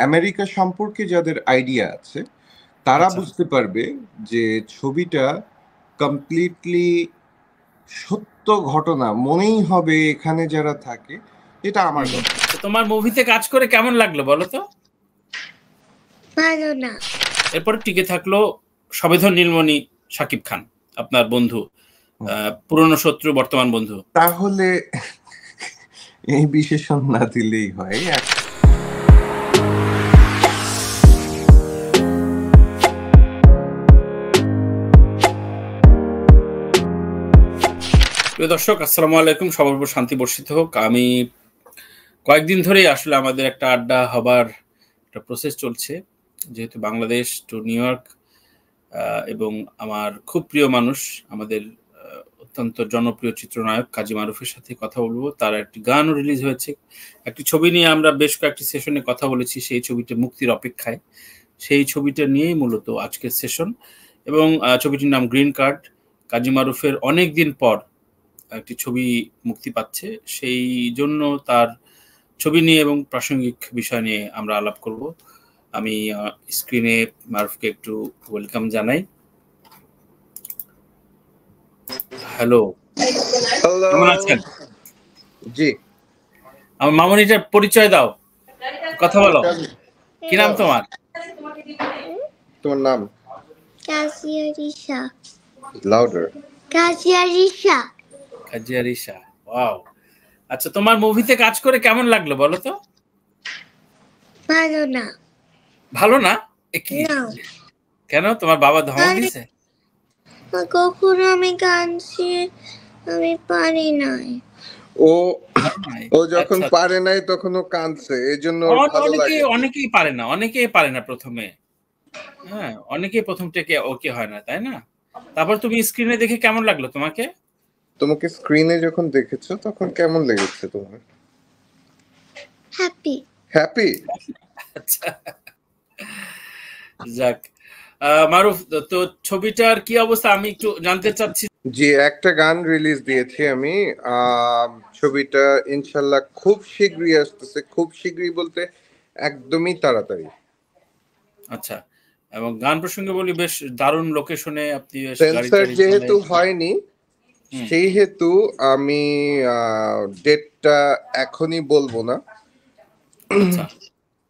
America সম্পর্কে যাদের idea আছে তারা আচ্ছা। বুঝতে পারবে যে ছবিটা কমপ্লিটলি সত্য ঘটনা মনেই হবে এখানে যারা থাকে। এটা আমার কথা। তো তোমার মুভিতে কাজ করে কেমন লাগলো বলো তো? ভালো না। এরপর টিকে থাকলো সবেধন নীলমণি, শাকিব খান, আপনার বন্ধু, পুরনো শত্রু বর্তমান বন্ধু। তাহলে এই বিশেষণ না দিলেই হয়। প্রিয় দর্শক, আসসালামু আলাইকুম। সবার উপর শান্তি বর্ষিত হোক। আমি কয়েকদিন ধরেই আসলে আমাদের একটা আড্ডা হবার একটা প্রসেস চলছে, যেহেতু বাংলাদেশ টু নিউ ইয়র্ক, এবং আমার খুব প্রিয় মানুষ, আমাদের অত্যন্ত জনপ্রিয় চিত্রনায়ক কাজী মারুফের সাথে কথা বলবো। তার একটি গানও রিলিজ হয়েছে, একটি ছবি নিয়ে আমরা বেশ কয়েকটি সেশনে কথা বলেছি, সেই ছবিটা মুক্তির অপেক্ষায়। সেই ছবিটা নিয়েই মূলত আজকের সেশন, এবং ছবিটির নাম গ্রিন কার্ড। কাজী মারুফের অনেক দিন পর একটি ছবি মুক্তি পাচ্ছে, সেই জন্য তার ছবি নিয়ে এবং প্রাসঙ্গিক বিষয় নিয়ে আমরা আলাপ করব। আমি স্ক্রিনে মারুফকে একটু ওয়েলকাম জানাই। হ্যালো, কেমন আছেন? জি, আমার মামনিটার পরিচয় দাও, কথা বলো। কি নাম তোমার? তোমার নাম? কাজিয়া রিসা। লাউডার। কাজিয়া রিসা। কাজিয়া রিসা, ওয়াও। আচ্ছা, তোমার মুভিতে কাজ করে কেমন লাগলো বলো তো? ভালো না। ভালো না? কি না। কেন? তোমার বাবা ধমক দিছে? কখনো আমি গানছি, আমি পারি নাই। ও যখন পারে নাই তখন ও কাঁদছে, এজন্য ভালো লাগে। অনেকেই পারে না প্রথমে। হ্যাঁ, অনেকেই প্রথম থেকে ওকে হয় না, তাই না? তারপর তুমি স্ক্রিনে দেখে কেমন লাগলো তোমাকে? তোমাকে স্ক্রিনে যখন দেখেছো তখন কেমন লেগেছে তোমার? হ্যাপি। হ্যাপি? আচ্ছা, যাক। মারুফ, তো ছবিটার কি অবস্থা আমি একটু জানতে চাচ্ছি। জি, একটা গান রিলিজ দিয়েছি আমি। ছবিটা ইনশাল্লাহ খুব শীঘ্রই আসতেছে। খুব শীঘ্রই বলতে একদমই তাড়াতাড়ি। আচ্ছা, এবং গান প্রসঙ্গে বলি, বেশ দারুণ লোকেশনে আপনি সেন্সর যেহেতু হয়নি, সেই হেতু আমি ডেটটা এখনই বলবো না।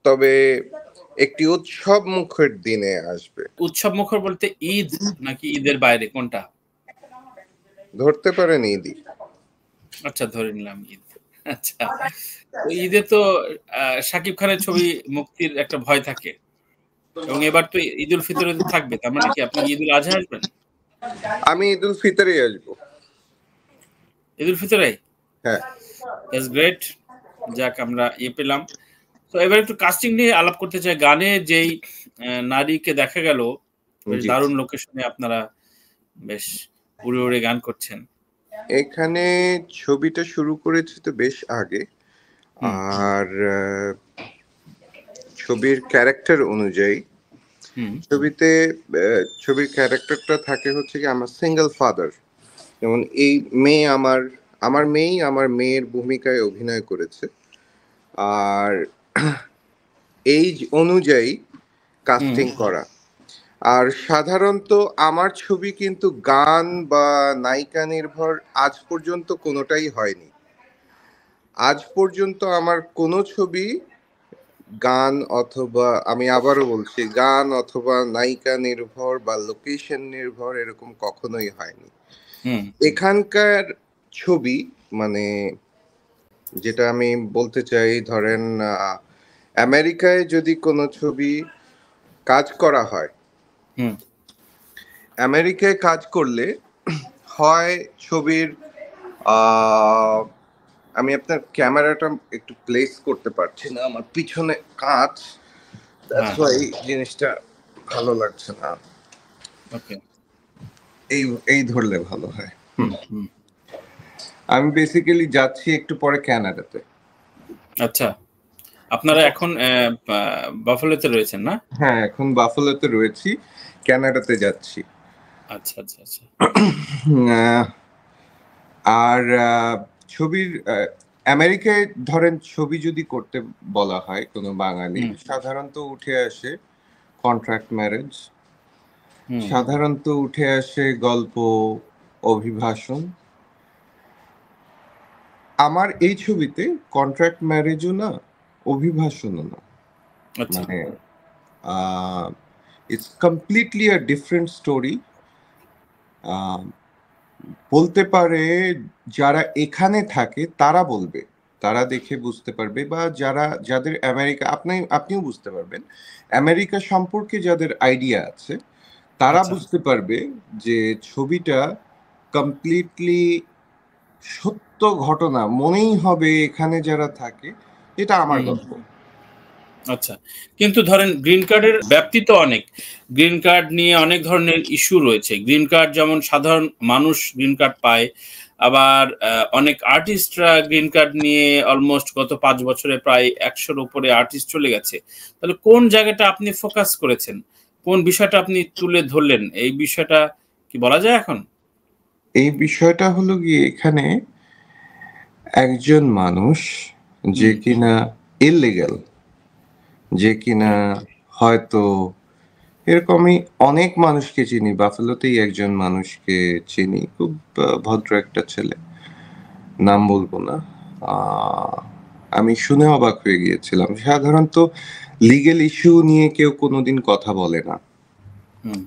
তবে একটি উৎসব মুখর দিনে আসবে। উৎসব মুখর বলতে ঈদ নাকি ঈদের বাইরে, কোনটা? ধরতে পারেন ঈদই। আচ্ছা, ধরে নিলাম ঈদ। আচ্ছা, ঈদে তো শাকিব খানের ছবি মুক্তির একটা ভয় থাকে, এবং এবার তো ঈদ উল ফিতরে থাকবে, তার মানে কি আপনি ঈদ উল আজহা আসবেন? আমি ঈদ উল ফিতরে আসবো। ঈদ উল ফিতরে? হ্যাঁ, দ্যাটস গ্রেট। যাক, আমরা পেলাম। তো এবার একটু কাস্টিং নিয়ে আলাপ করতে চাই। গানে যেই নারীকে দেখা গেল, বেশ দারুণ লোকেশনে আপনারা বেশ উড়ে উড়ে গান করছেন। এখানে ছবিটা শুরু করেছি তো বেশ আগে, আর ছবির ক্যারেক্টার অনুযায়ী ছবির ক্যারেক্টারটা থাকে হচ্ছে কি, আমার সিঙ্গেল ফাদার। যেমন এই মেয়ে আমার মেয়েই আমার মেয়ের ভূমিকায় অভিনয় করেছে, আর এইজ অনুযায়ী কাস্টিং করা। আর সাধারণত আমার ছবি কিন্তু গান বা নায়িকা নির্ভর আজ পর্যন্ত কোনোটাই হয়নি। আজ পর্যন্ত আমার কোনো ছবি গান অথবা, আমি আবারও বলছি, গান অথবা নায়িকা নির্ভর বা লোকেশন নির্ভর এরকম কখনোই হয়নি। এখানকার ছবি, মানে যেটা আমি বলতে চাই, ধরেন আমেরিকায় যদি কোনো ছবি কাজ করা হয়, আমেরিকায় কাজ করলে হয় ছবির আমি আপনার ক্যামেরাটা একটু প্লেস করতে পারছি না, আমার পিছনে কাজ, দ্যাটস ওয়াই জিনিসটা ভালো লাগছে না। ওকে, এই ধরলে ভালো হয়। আমি বেসিক্যালি যাচ্ছি একটু পরে কানাডাতে। আচ্ছা, আপনারা এখন বাফালোতে রয়েছেন না? হ্যাঁ, এখন বাফালোতে রয়েছি, কানাডাতে যাচ্ছি। আচ্ছা আচ্ছা আচ্ছা। আর ছবির আমেরিকায় ধরেন ছবি যদি করতে বলা হয় কোনো বাঙালি, সাধারণত উঠে আসে কন্ট্রাক্ট ম্যারেজ, সাধারণত উঠে আসে গল্প, অভিভাষণ। আমার এই ছবিতে কন্ট্রাক্ট ম্যারেজও না, অভিভাষণও না, মানে it's completely a different story. বলতে পারে যারা এখানে থাকে তারা বলবে, তারা দেখে বুঝতে পারবে, বা যাদের আমেরিকা, আপনিও বুঝতে পারবেন, আমেরিকা সম্পর্কে যাদের আইডিয়া আছে তারা বুঝতে পারবে যে ছবিটা কমপ্লিটলি সত্য ঘটনা, মনেই হবে এখানে যারা থাকে এটা আমার গল্প। আচ্ছা, কিন্তু ধরেন গ্রিন কার্ডের ব্যাপ্তি তো অনেক, গ্রিন কার্ড নিয়ে অনেক ধরনের ইস্যু রয়েছে। গ্রিন কার্ড যেমন সাধারণ মানুষ গ্রিন কার্ড পায়, আবার অনেক আর্টিস্টরা গ্রিন কার্ড নিয়ে অলমোস্ট গত 5 বছরে প্রায় 100-র উপরে আর্টিস্ট চলে গেছে। তাহলে কোন জায়গাটা আপনি ফোকাস করেছেন, কোন বিষয়টা আপনি তুলে ধরলেন, এই বিষয়টা কি বলা যায় এখন? এই বিষয়টা হলো গিয়ে এখানে একজন মানুষ যে কিনা ইললিগ্যাল, যে কিনা হয়তো এরকমই অনেক মানুষকে চিনি, বাফেলোতেই একজন মানুষকে চিনি, খুব ভদ্র একটা ছেলে, নাম বলবো না, আমি শুনে অবাক হয়ে গিয়েছিলাম। সাধারণত লিগ্যাল ইস্যু নিয়ে কেউ কোনোদিন কথা বলে না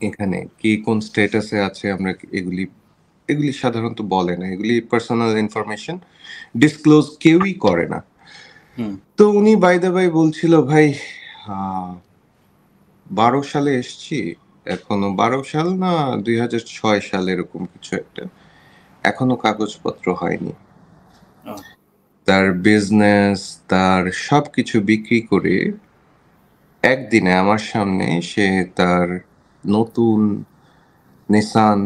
এখানে, কি কোন স্ট্যাটাসে আছে আমরা এগুলি সাধারণত বলে না, এগুলি পার্সোনাল ইনফরমেশন ডিসক্লোজ কেউই করে না। তো উনি বাই দ্য বাই বলছিল, ভাই 12 সালে এসছি, এখনো 12 সাল না 2006 সাল এরকম কিছু একটা, এখনো কাগজপত্র হয়নি। তার বিজনেস, তার সবকিছু বিক্রি করে একদিনে আমার সামনে সে তার নতুন নিসান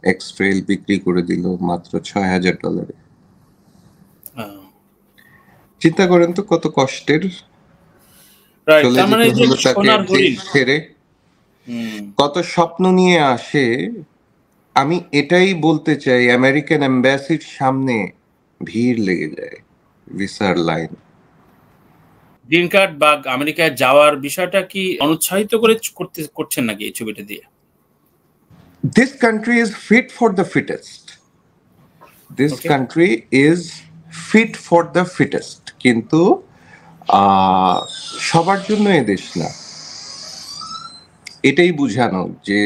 এক্সট্রেল বিক্রি করে দিল মাত্র $6,000। চিন্তা করেন তো কত কষ্টের, চলে যেতে হলো তাকে দেশ ছেড়ে, কত স্বপ্ন নিয়ে আসে। আমি এটাই বলতে চাই, আমেরিকান এম্বাসির সামনে ভিড় লেগে যায়, ভিসার লাইন। গ্রিন কার্ড বা আমেরিকায় যাওয়ার বিষয়টা কি অনুৎসাহিত করছেন নাকি এই ছবিটা দিয়ে? This country is fit for the fittest. This country is fit for the fittest. কিন্তু সবার জন্য এ দেশ না, এটাই বুঝানো যে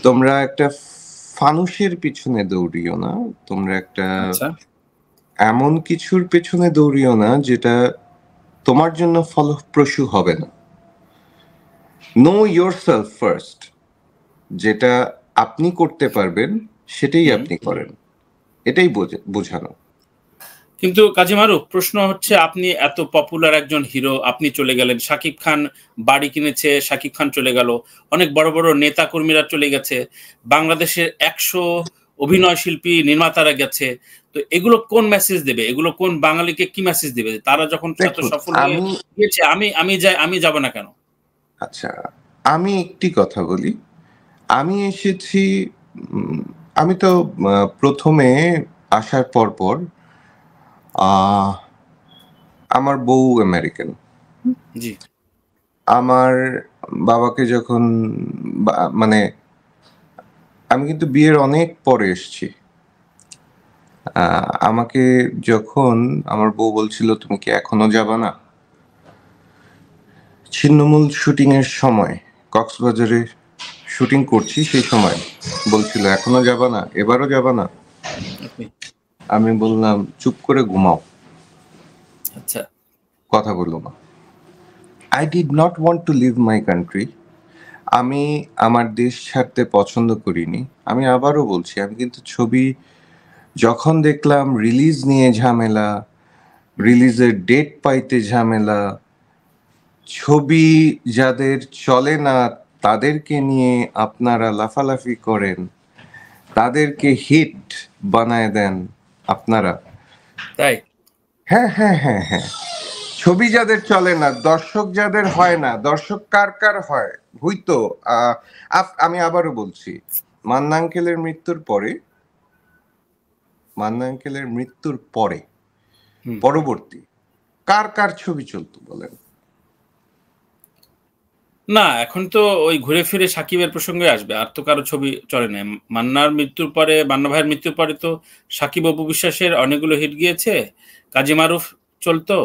তোমরা একটা ফানুষের পিছনে দৌড়িও না, তোমরা একটা এমন কিছুর পেছনে দৌড়িও না যেটা তোমার জন্য ফলপ্রসূ হবে না। নো ইয়োরসেলফ ফার্স্ট, যেটা আপনি করতে পারবেন সেটাই আপনি করেন, এটাই বোঝানো। কিন্তু কাজী মারুফ, প্রশ্ন হচ্ছে, আপনি এত পপুলার একজন হিরো, আপনি চলে গেলেন, শাকিব খান বাড়ি কিনেছে, শাকিব খান চলে গেল, অনেক বড় বড় নেতা কর্মীরা চলে গেছে, বাংলাদেশের 100 অভিনয় শিল্পী নির্মাতারা গেছে, তো এগুলো কোন মেসেজ দেবে, এগুলো কোন বাঙালিকে কি মেসেজ দেবে তারা যখন এত সফল হয়ে গিয়েছে, আমি যাব না কেন? আচ্ছা, আমি একটি কথা বলি, আমি এসেছি, আমি তো প্রথমে আসার পর আমার বউ আমেরিকান, জি, আমার বাবাকে যখন, মানে আমি কিন্তু বিয়ের অনেক পরে এসেছি, আমাকে যখন আমার বউ বলছিল তুমি কি এখনো যাবা না, ছিন্নমূল শুটিং এর সময়, কক্সবাজারে শুটিং করছি সেই সময় বলছিল এখনো যাবা না, এবারও যাবা না। আমি বললাম চুপ করে ঘুমাও, আচ্ছা, কথা বললো না। I did not want to leave my country. আমি আমার দেশ ছাড়তে পছন্দ করিনি। আমি আবারও বলছি, আমি কিন্তু ছবি যখন দেখলাম রিলিজ নিয়ে ঝামেলা, রিলিজের ডেট পাইতে ঝামেলা, ছবি যাদের চলে না তাদেরকে নিয়ে আপনারা লাফালাফি করেন, তাদেরকে হিট বানায় দেন আপনারা, তাই? হ্যাঁ হ্যাঁ হ্যাঁ হ্যাঁ, ছবি যাদের চলে না, দর্শক যাদের হয় না, দর্শক কার হয় হইতো। আমি আবারও বলছি, মান্না আঙ্কেলের মৃত্যুর পরে পরবর্তী কার কার ছবি চলতো বলেন? না, এখন তো ওই ঘুরে ফিরে সাকিবের প্রসঙ্গে আসবে, আর তো কারো ছবি চলে না। মান্না ভাইয়ের মৃত্যুর পরে তো সাকিব অপু বিশ্বাসের অনেকগুলো হিট গিয়েছে, কাজী মারুফ চলতো,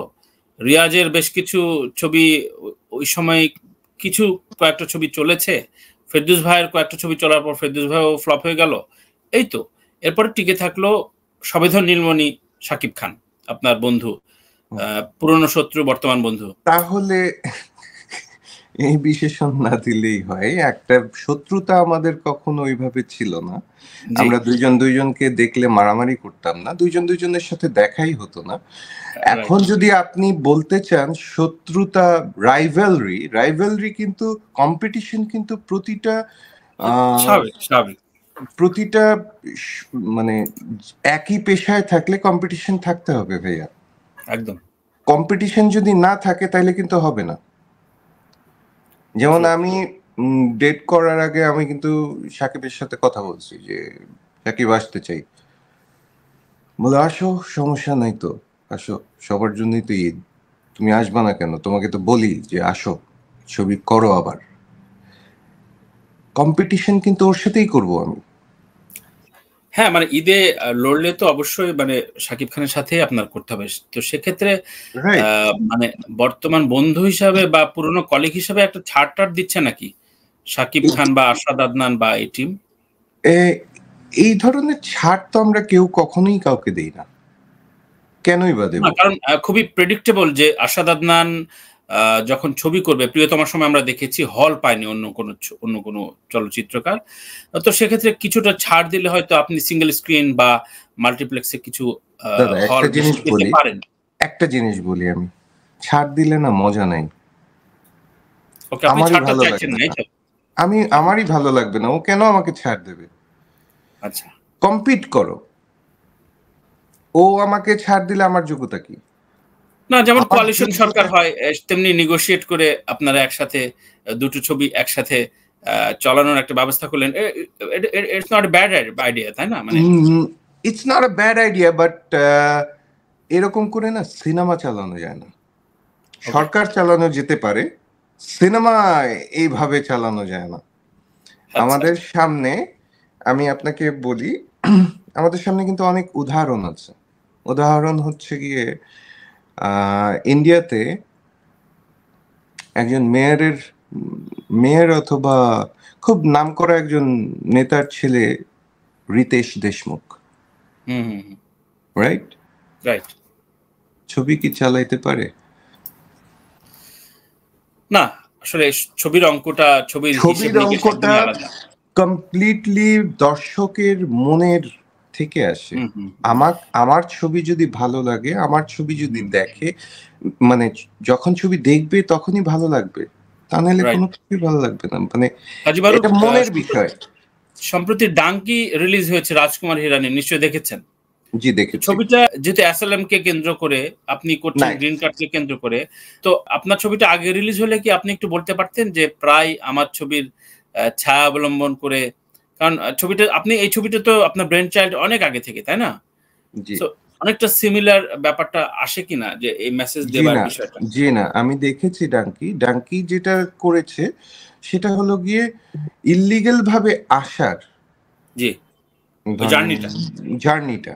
রিয়াজের বেশ কিছু ছবি ওই সময় কয়েকটা ছবি চলেছে, ফেরদৌস ভাইয়ের কয়েকটা ছবি চলার পর ফেরদৌস ভাইও ফ্লপ হয়ে গেল। এই তো এরপরে টিকে থাকলো সবেধন নীলমণি, সাকিব খান, আপনার বন্ধু, পুরনো শত্রু বর্তমান বন্ধু। তাহলে এই বিশেষণ না দিলেই হয়, একটা শত্রুতা আমাদের কখনো ওইভাবে ছিল না। আমরা দুইজনকে দেখলে মারামারি করতাম না, দুইজনের সাথে দেখাই হতো না। এখন যদি আপনি বলতে চান শত্রুতা, রাইভেলরি কিন্তু কম্পিটিশন, কিন্তু প্রতিটা মানে একই পেশায় থাকলে কম্পিটিশন থাকতে হবে ভাইয়া, একদম। কম্পিটিশন যদি না থাকে তাহলে কিন্তু হবে না। যেমন আমি ডেট করার আগে আমি কিন্তু সাকিবের সাথে কথা বলছি যে সাকিব আসতে চাই, বলে আসো, সমস্যা নাই তো, আসো, সবার জন্যই তো ঈদ, তুমি আসবা না কেন? তোমাকে তো বলি যে আসো, ছবি করো। আবার কম্পিটিশন কিন্তু ওর সাথেই করবো আমি। হ্যাঁ, মানে ঈদে লড়লে তো অবশ্যই মানে সাকিব খানের সাথে আপনার করতে হবে। তো সেক্ষেত্রে মানে বর্তমান বন্ধু হিসাবে বা পুরনো কলিগ হিসাবে একটা ছাড় দিচ্ছে নাকি সাকিব খান বা আরশাদ আদনান বা এই টিম? এই ধরনের ছাড় তো আমরা কেউ কখনোই কাউকে দেই না, কেনই বা দেব? কারণ খুবই প্রেডিক্টেবল যে আরশাদ আদনান যখন ছবি করবে, প্রিয়তমার সময় আমরা দেখেছি হল পায়নি অন্য কোনো চলচ্চিত্রকার। তো সেক্ষেত্রে কিছুটা ছাড় দিলে হয়তো আপনি সিঙ্গেল স্ক্রিন বা মাল্টিপ্লেক্সে কিছু হল পেতে পারেন। একটা জিনিস বলি, আমি ছাড় দিলে না মজা নাই। আমারই ভালো লাগবে না, ও কেন আমাকে ছাড় দেবে? আচ্ছা, কম্পিট করো, ও আমাকে ছাড় দিলে আমার যোগ্যতা কি? না, যেমন কোয়ালিশন সরকার হয় তেমনি নেগোশিয়েট করে আপনারা একসাথে দুটো ছবি একসাথে চালানোর একটা ব্যবস্থা করলেন। It's not a bad idea, তাই না? মানে it's not a bad idea, but এরকম করে না সিনেমা চালানো যায় না। সরকার চালানো যেতে পারে, সিনেমা এইভাবে চালানো যায় না। আমাদের সামনে, আমি আপনাকে বলি, আমাদের সামনে কিন্তু অনেক উদাহরণ আছে। উদাহরণ হচ্ছে গিয়ে ইন্ডিয়াতে একজন মেয়র অথবা খুব নামকরা একজন নেতার ছেলে রিতেশ দেশমুখ, রাইট? ছবি কি চালাইতে পারে? না, আসলে ছবির অঙ্কটা কমপ্লিটলি দর্শকের মনের থেকে আসে। আমার ছবি যদি ভালো লাগে, আমার ছবি যদি দেখে, মানে যখন ছবি দেখবে তখনই ভালো লাগবে, তা নাহলে কোনো কিছুই ভালো লাগবে না। মানে এটা মনের বিষয়। সম্প্রতি ডাঙ্কি রিলিজ হয়েছে রাজকুমার হিরানি, নিশ্চয়ই দেখেছেন? জি, দেখেছি। ছবিটা যেহেতু অ্যাসালাম কে কেন্দ্র করে, আপনি করছেন গ্রিন কার্ডকে কেন্দ্র করে, তো আপনার ছবিটা আগে রিলিজ হলে কি আপনি একটু বলতে পারতেন যে প্রায় আমার ছবির ছায়া অবলম্বন করে? কারণ এই ছবিটা তো আপনার ব্রেন চাইল্ড অনেক আগে থেকে, তাই না? অনেকটা সিমিলার ব্যাপারটা আসে কিনা যে এই মেসেজ দেওয়ার বিষয়টা? জি না, আমি দেখেছি ডাঙ্কি যেটা করেছে সেটা হলো গিয়ে ইল্লিগাল ভাবে আসার জার্নিটা।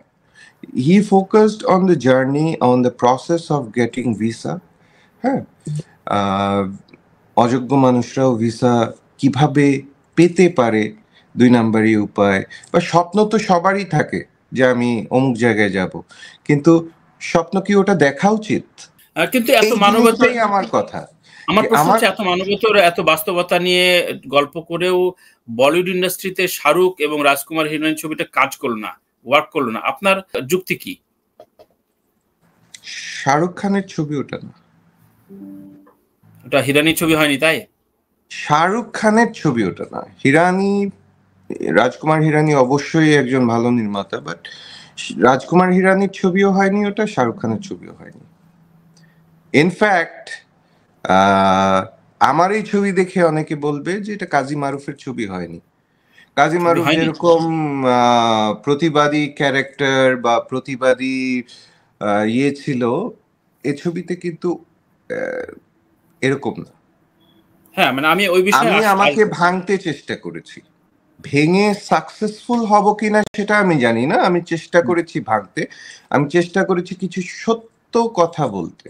He focused on the journey, on the process of getting visa. হ্যাঁ, অযোগ্য মানুষরাও ভিসা কিভাবে পেতে পারে, 2 নাম্বারই উপায়। বা স্বপ্ন তো সবারই থাকে যে আমি অমুক জায়গায় যাব, কিন্তু স্বপ্ন কি ওটা দেখা উচিত? কিন্তু এত মানবতাই আমার কথা। আমার প্রশ্ন হচ্ছে, এত মানবতার এত বাস্তবতা নিয়ে গল্প করেও বলিউড ইন্ডাস্ট্রিতে শাহরুখ এবং রাজকুমার হিরানি ছবিটা ওয়ার্ক করলো না, আপনার যুক্তি কি? শাহরুখ খানের ছবি ওটা না, ওটা হিরানির ছবি হয়নি, তাই? শাহরুখ খানের ছবি ওটা না। রাজকুমার হিরানি অবশ্যই একজন ভালো নির্মাতা, বাট রাজকুমার হিরানির ছবিও হয়নি ওটা, শাহরুখ খানের ছবিও হয়নি। ইনফ্যাক্ট আমার এই ছবি দেখে অনেকে বলবে যে এটা কাজী মারুফের ছবি হয়নি। কাজী মারুফ যেরকম প্রতিবাদী ক্যারেক্টার বা প্রতিবাদী ইয়ে ছিল, এ ছবিতে কিন্তু এরকম না। হ্যাঁ মানে আমি ওই বিষয়ে আমি আমাকে ভাঙতে চেষ্টা করেছি, ভেঙে সাকসেসফুল হব কিনা সেটা আমি জানি না, আমি চেষ্টা করেছি ভাঙতে, আমি চেষ্টা করেছি কিছু সত্য কথা বলতে।